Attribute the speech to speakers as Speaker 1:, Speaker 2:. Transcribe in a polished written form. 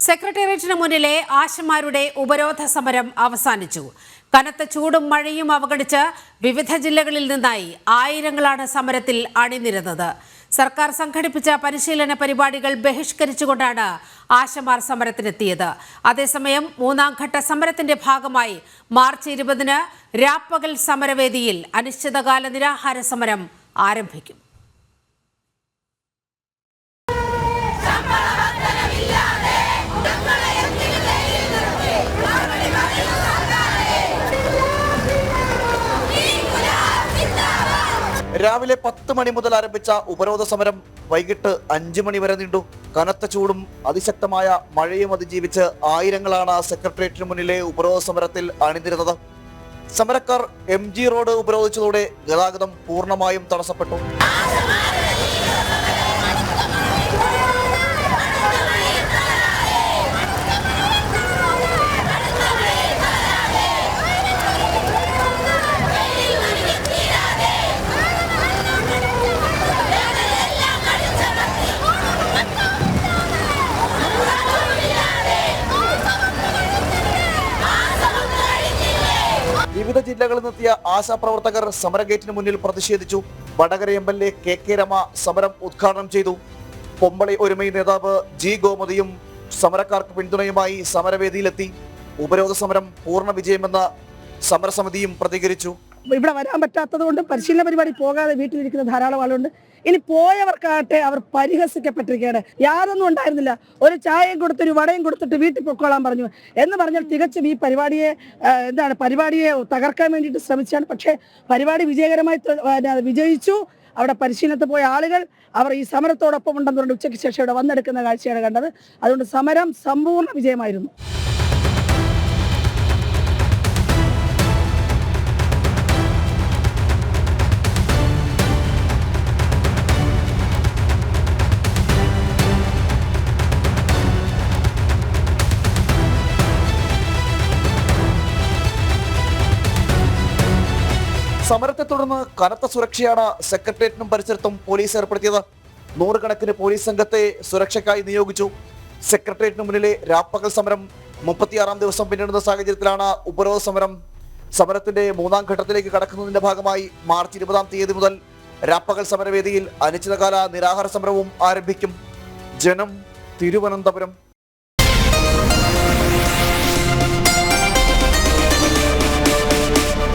Speaker 1: സെക്രട്ടേറിയറ്റിന് മുന്നിലെ ആശമാരുടെ ഉപരോധ സമരം അവസാനിച്ചു. കനത്ത ചൂടും മഴയും അവഗണിച്ച് വിവിധ ജില്ലകളിൽ നിന്നായി ആയിരങ്ങളാണ് സമരത്തിൽ അണിനിരന്നത്. സർക്കാർ സംഘടിപ്പിച്ച പരിശീലന പരിപാടികൾ ബഹിഷ്കരിച്ചുകൊണ്ടാണ് ആശമാർ സമരത്തിനെത്തിയത്. അതേസമയം മൂന്നാം ഘട്ട സമരത്തിന്റെ ഭാഗമായി മാർച്ച് 20-ന് രാപ്പകൽ സമരവേദിയിൽ അനിശ്ചിതകാല നിരാഹാര സമരം ആരംഭിക്കും.
Speaker 2: രാവിലെ 10 മണി മുതൽ ആരംഭിച്ച ഉപരോധ സമരം വൈകിട്ട് 5 മണി വരെ നീണ്ടു. കനത്ത ചൂടും അതിശക്തമായ മഴയും അതിജീവിച്ച് ആയിരങ്ങളാണ് സെക്രട്ടേറിയറ്റിന് മുന്നിലെ ഉപരോധ സമരത്തിൽ അണിനിരുന്നത്. സമരക്കാർ MG റോഡ് ഉപരോധിച്ചതോടെ ഗതാഗതം പൂർണ്ണമായും തടസ്സപ്പെട്ടു. വിവിധ ജില്ലകളിൽ നിന്നെത്തിയ ആശാപ്രവർത്തകർ സമരഗേറ്റിന് മുന്നിൽ പ്രതിഷേധിച്ചു. വടകര MLA KK രമ സമരം ഉദ്ഘാടനം ചെയ്തു. പൊമ്പളി ഒരുമൈ നേതാവ് G ഗോമതിയും സമരക്കാർക്ക് പിന്തുണയുമായി സമരവേദിയിലെത്തി. ഉപരോധ സമരം പൂർണ്ണ വിജയമെന്ന് സമരസമിതിയും പ്രതികരിച്ചു.
Speaker 3: ഇവിടെ വരാൻ പറ്റാത്തത് കൊണ്ട് പരിശീലന പരിപാടി പോകാതെ വീട്ടിലിരിക്കുന്ന ധാരാളം ആളുണ്ട്. ഇനി പോയവർക്കാകട്ടെ അവർ പരിഹസിക്കപ്പെട്ടിരിക്കുകയാണ്. യാതൊന്നും ഉണ്ടായിരുന്നില്ല. ഒരു ചായയും കൊടുത്ത് ഒരു വടയും കൊടുത്തിട്ട് വീട്ടിൽ പൊക്കോളാൻ പറഞ്ഞു എന്ന് പറഞ്ഞാൽ തികച്ചും ഈ പരിപാടിയെ തകർക്കാൻ വേണ്ടിയിട്ട് ശ്രമിച്ചാണ്. പക്ഷേ പരിപാടി വിജയകരമായി വിജയിച്ചു. അവിടെ പരിശീലനത്തിൽ പോയ ആളുകൾ അവർ ഈ സമരത്തോടൊപ്പം ഉണ്ടെന്ന് പറഞ്ഞ് ഉച്ചയ്ക്ക് ശേഷം ഇവിടെ വന്നെടുക്കുന്ന കാഴ്ചയാണ് കണ്ടത്. അതുകൊണ്ട് സമരം സമ്പൂർണ്ണ വിജയമായിരുന്നു.
Speaker 2: സമരത്തെ തുടർന്ന് കനത്ത സുരക്ഷയാണ് സെക്രട്ടേറിയറ്റിനും പരിസരത്തും പോലീസ് ഏർപ്പെടുത്തിയത്. 100 കണക്കിന് പോലീസ് സംഘത്തെ സുരക്ഷയ്ക്കായി നിയോഗിച്ചു. സെക്രട്ടേറിയറ്റിന് മുന്നിലെ രാപ്പകൽ സമരം 36-ാം ദിവസം പിന്നിടുന്ന സാഹചര്യത്തിലാണ് ഉപരോധ സമരം. സമരത്തിന്റെ മൂന്നാം ഘട്ടത്തിലേക്ക് കടക്കുന്നതിന്റെ ഭാഗമായി മാർച്ച് 20-ാം തീയതി മുതൽ രാപ്പകൽ സമരവേദിയിൽ അനിശ്ചിതകാല നിരാഹാര സമരവും ആരംഭിക്കും. ജനം, തിരുവനന്തപുരം.